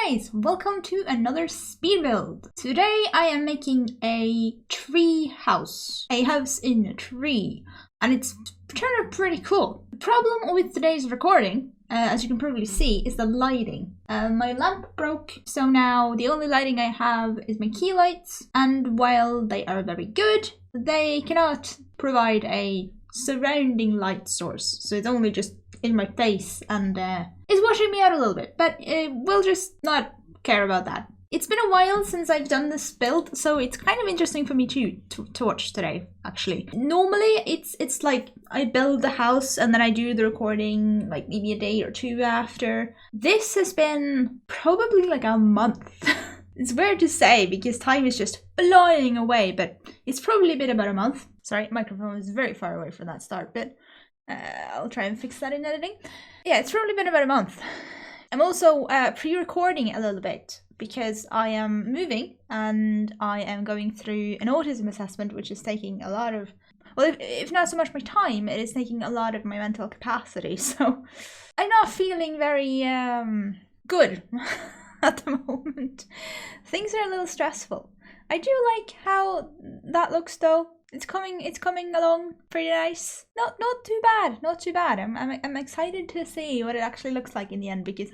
guys, welcome to another speed build. Today I am making a tree house. A house in a tree. And it's turned out pretty cool. The problem with today's recording, as you can probably see, is the lighting. My lamp broke, so now the only lighting I have is my key lights. And while they are very good, they cannot provide a surrounding light source. So it's only just in my face and it's washing me out a little bit, but we'll just not care about that. It's been a while since I've done this build, so it's kind of interesting for me to watch today, actually. Normally it's like I build the house and then I do the recording like maybe a day or two after. This has been probably like a month. It's weird to say because time is just flying away, but it's probably been about a month. Sorry, microphone is very far away from that start bit. I'll try and fix that in editing. Yeah, it's probably been about a month. I'm also pre-recording a little bit because I am moving and I am going through an autism assessment, which is taking a lot of, well, if not so much my time, it is taking a lot of my mental capacity. So I'm not feeling very good at the moment. Things are a little stressful. I do like how that looks though. It's coming along pretty nice. Not too bad. I'm excited to see what it actually looks like in the end because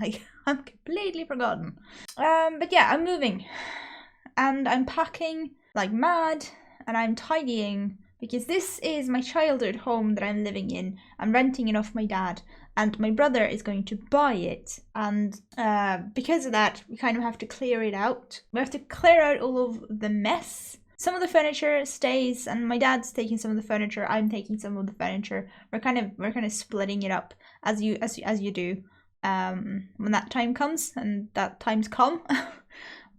I'm completely forgotten. But yeah, I'm moving and I'm packing like mad and I'm tidying because this is my childhood home that I'm living in. I'm renting it off my dad and my brother is going to buy it, and because of that we kind of have to clear it out. We have to clear out all of the mess. Some of the furniture stays, and my dad's taking some of the furniture. I'm taking some of the furniture. We're kind of splitting it up as you do when that time comes, and that time's come.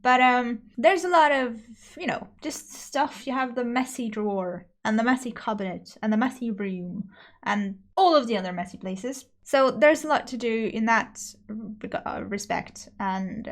But there's a lot of, you know, just stuff. You have the messy drawer and the messy cabinet and the messy room and all of the other messy places. So there's a lot to do in that respect, and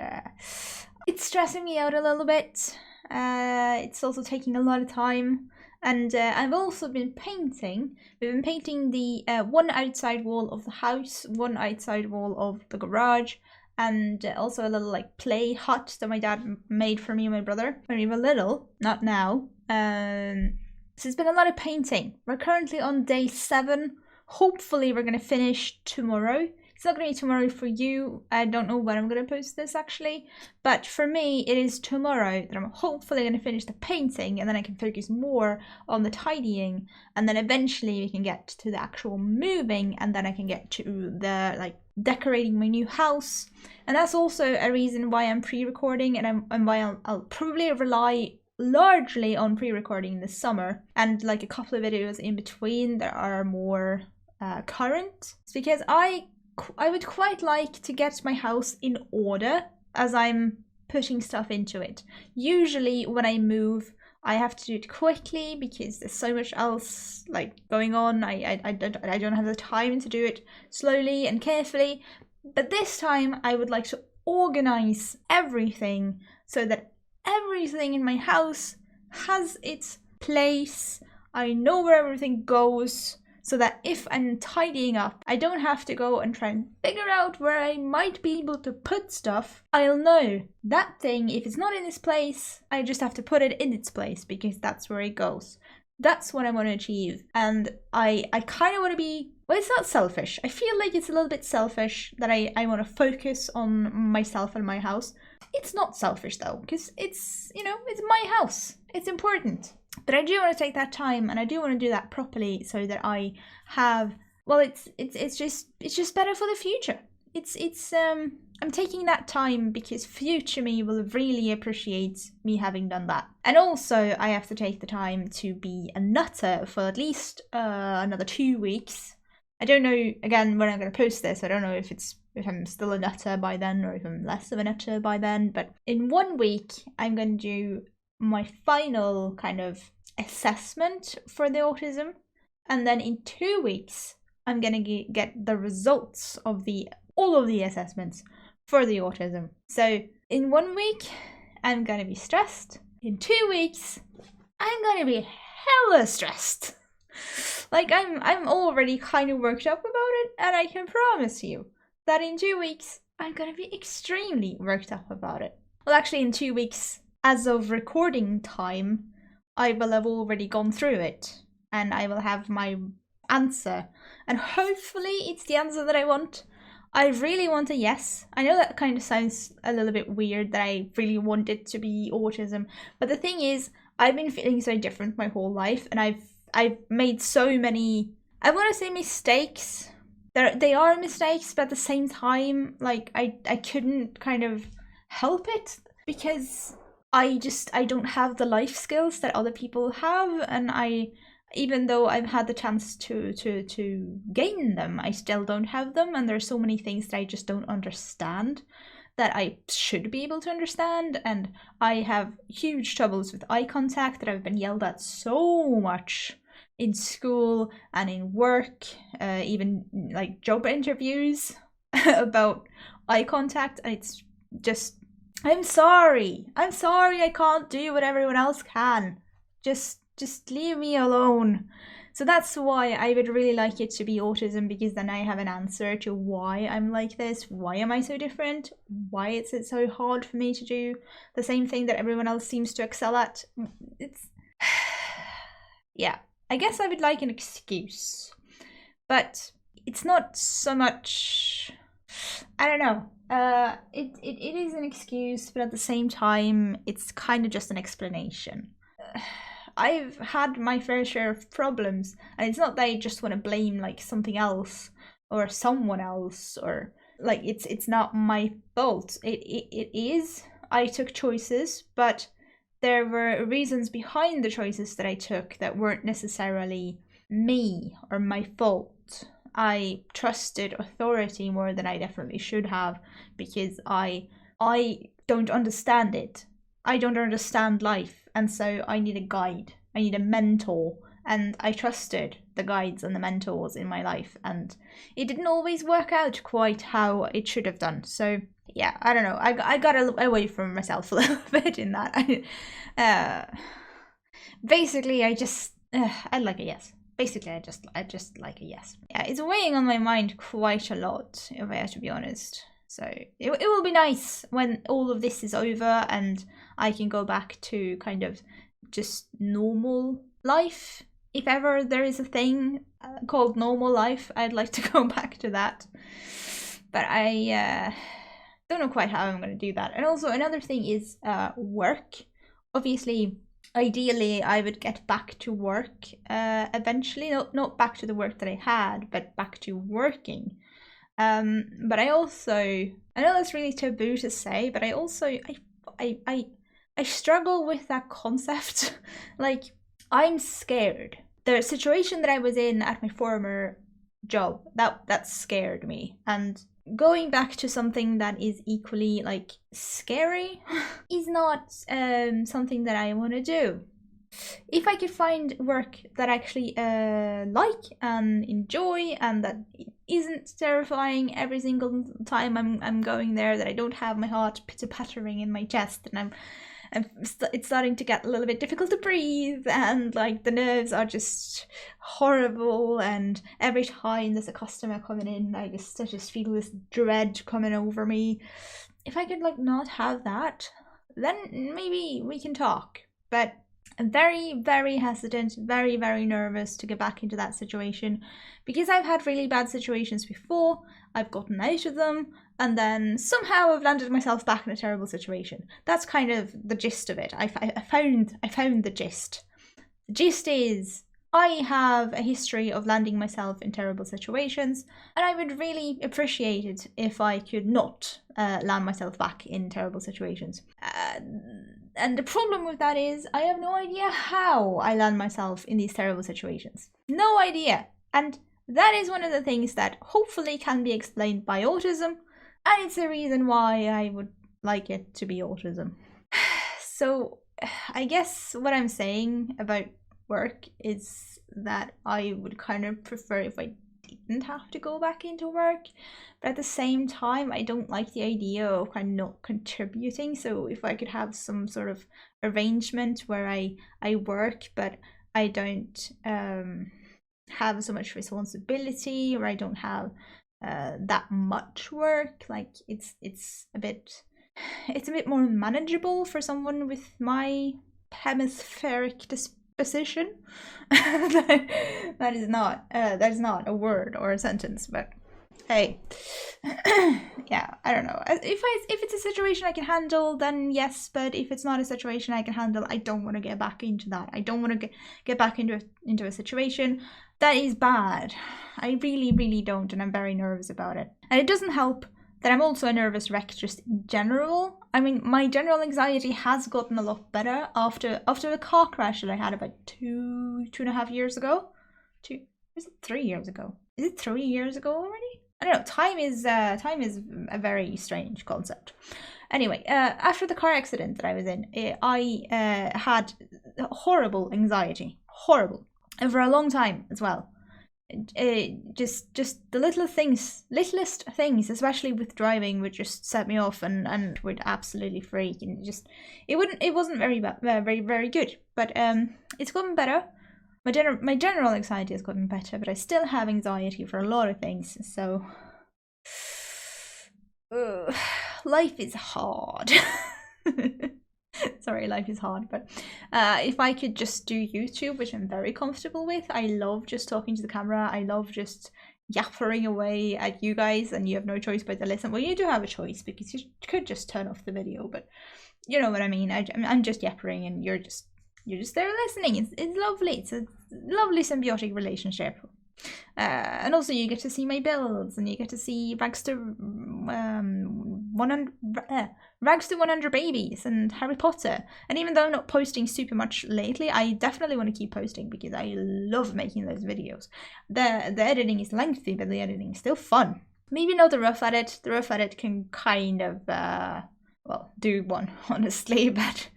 it's stressing me out a little bit. It's also taking a lot of time, and I've also been painting. We've been painting the one outside wall of the house, one outside wall of the garage, and also a little like play hut that my dad made for me and my brother when we were little, not now. So it's been a lot of painting. We're currently on day 7. Hopefully we're gonna finish tomorrow. It's not going to be tomorrow for you. I don't know when I'm going to post this actually. But for me, it is tomorrow that I'm hopefully going to finish the painting, and then I can focus more on the tidying. And then eventually we can get to the actual moving, and then I can get to the like decorating my new house. And that's also a reason why I'm pre-recording, and why I'll probably rely largely on pre-recording this summer. And like a couple of videos in between that are more current. It's because I would quite like to get my house in order as I'm putting stuff into it. Usually when I move, I have to do it quickly because there's so much else like going on. I don't have the time to do it slowly and carefully. But this time I would like to organize everything so that everything in my house has its place. I know where everything goes, so that if I'm tidying up, I don't have to go and try and figure out where I might be able to put stuff. I'll know that thing, if it's not in its place, I just have to put it in its place because that's where it goes. That's what I want to achieve. And I kind of want to be, well, it's not selfish. I feel like it's a little bit selfish that I want to focus on myself and my house. It's not selfish though, because it's, you know, it's my house. It's important. But I do want to take that time, and I do want to do that properly so that I have, well, it's just better for the future. I'm taking that time because future me will really appreciate me having done that. And also I have to take the time to be a nutter for at least another 2 weeks. I don't know, again, when I'm going to post this, I don't know if I'm still a nutter by then or if I'm less of a nutter by then, but in 1 week I'm going to do my final kind of assessment for the autism, and then in 2 weeks I'm gonna get the results of all of the assessments for the autism. So in 1 week I'm gonna be stressed. In 2 weeks I'm gonna be hella stressed. Like I'm already kind of worked up about it, and I can promise you that in 2 weeks I'm gonna be extremely worked up about it. Well, actually, in 2 weeks, as of recording time, I will have already gone through it, and I will have my answer, and hopefully it's the answer that I want. I really want a yes. I know that kind of sounds a little bit weird, that I really want it to be autism, but the thing is, I've been feeling so different my whole life, and I've made so many, I want to say mistakes. They are mistakes, but at the same time, like I couldn't kind of help it, because I don't have the life skills that other people have, and even though I've had the chance to gain them, I still don't have them, and there's so many things that I just don't understand that I should be able to understand, and I have huge troubles with eye contact that I've been yelled at so much in school and in work, even like job interviews about eye contact, and it's just, I'm sorry I can't do what everyone else can. Just leave me alone. So that's why I would really like it to be autism, because then I have an answer to why I'm like this, why am I so different, why is it so hard for me to do the same thing that everyone else seems to excel at. It's yeah, I guess I would like an excuse, but it's not so much, I don't know. It is an excuse, but at the same time, it's kind of just an explanation. I've had my fair share of problems, and it's not that I just want to blame like something else or someone else, or like it's not my fault. It is. I took choices, but there were reasons behind the choices that I took that weren't necessarily me or my fault. I trusted authority more than I definitely should have, because I don't understand it. I don't understand life, and so I need a guide. I need a mentor, and I trusted the guides and the mentors in my life, and it didn't always work out quite how it should have done. So yeah, I don't know. I got away from myself a little bit in that. Basically, I'd like a yes. Basically, I just like a yes. Yeah, it's weighing on my mind quite a lot, if I have to be honest. So it will be nice when all of this is over and I can go back to kind of just normal life. If ever there is a thing called normal life, I'd like to go back to that. But I don't know quite how I'm going to do that. And also another thing is work. Obviously, ideally, I would get back to work eventually. Not back to the work that I had, but back to working. But I also, I know that's really taboo to say, but I also, I struggle with that concept. Like, I'm scared. The situation that I was in at my former job, that scared me. And going back to something that is equally, like, scary is not something that I want to do. If I could find work that I actually like and enjoy, and that isn't terrifying every single time I'm going there, that I don't have my heart pitter-pattering in my chest, and it's starting to get a little bit difficult to breathe, and like the nerves are just horrible, and every time there's a customer coming in, I just feel this dread coming over me. If I could like not have that, then maybe we can talk. But I'm very, very hesitant, very, very nervous to get back into that situation, because I've had really bad situations before, I've gotten out of them, and then somehow I've landed myself back in a terrible situation. That's kind of the gist of it. I found the gist. The gist is, I have a history of landing myself in terrible situations, and I would really appreciate it if I could not land myself back in terrible situations. And the problem with that is, I have no idea how I land myself in these terrible situations. No idea. And that is one of the things that hopefully can be explained by autism, and it's the reason why I would like it to be autism. So I guess what I'm saying about work is that I would kind of prefer if I didn't have to go back into work, but at the same time I don't like the idea of kind of not contributing. So if I could have some sort of arrangement where I work but I don't have so much responsibility, or I don't have that much work. Like it's a bit more manageable for someone with my hemispheric disposition. that is not a word or a sentence, but hey. Yeah, I don't know. If it's a situation I can handle, then yes, but if it's not a situation I can handle, I don't want to get back into that. I don't want to get back into a situation that is bad. I really don't, and I'm very nervous about it. And it doesn't help that I'm also a nervous wreck just in general. I mean, my general anxiety has gotten a lot better after a car crash that I had about 2.5 years ago. Is it 3 years ago? Is it 3 years ago already? I don't know. Time is a very strange concept. Anyway, after the car accident that I was in, I had horrible anxiety, horrible, and for a long time as well. Just the littlest things, especially with driving, would just set me off and would absolutely freak, and it wasn't very good. But it's gotten better. My general anxiety has gotten better, but I still have anxiety for a lot of things. So life is hard. Sorry, life is hard, but if I could just do YouTube, which I'm very comfortable with, I love just talking to the camera. I love just yappering away at you guys, and you have no choice but to listen. Well, you do have a choice, because you could just turn off the video, but you know what I mean. I'm just yappering, and you're just there listening. It's lovely. It's a lovely symbiotic relationship. And also you get to see my builds, and you get to see Rags to 100 Babies and Harry Potter. And even though I'm not posting super much lately, I definitely want to keep posting because I love making those videos. The editing is lengthy, but the editing is still fun. Maybe not the rough edit. The rough edit can kind of well, do one, honestly, but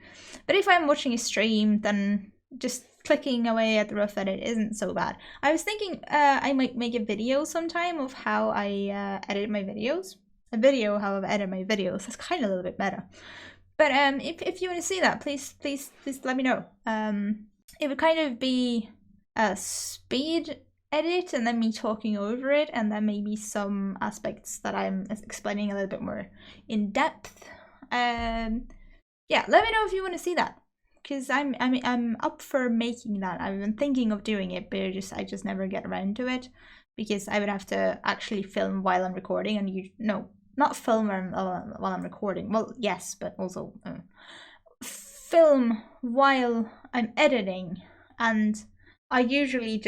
if I'm watching a stream, then just clicking away at the rough edit isn't so bad. I was thinking I might make a video sometime of how I edit my videos. A video how I edit my videos. That's kind of a little bit better. But if you want to see that, please let me know. It would kind of be a speed edit, and then me talking over it, and then maybe some aspects that I'm explaining a little bit more in depth. Yeah, let me know if you want to see that, because I'm up for making that. I've been thinking of doing it, but I just never get around to it, because I would have to actually film while I'm recording, and not film while I'm recording. Well, yes, but also film while I'm editing, and I usually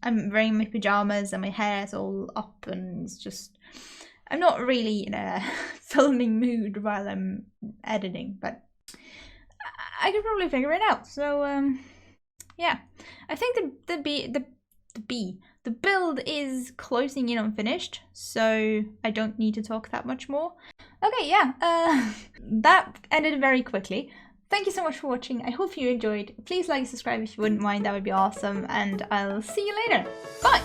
I'm wearing my pajamas and my hair's all up, and it's just, I'm not really in a filming mood while I'm editing, but I could probably figure it out. So yeah, I think the build is closing in on finished, so I don't need to talk that much more. Okay, yeah, that ended very quickly. Thank you so much for watching. I hope you enjoyed. Please like, subscribe if you wouldn't mind, that would be awesome, and I'll see you later. Bye!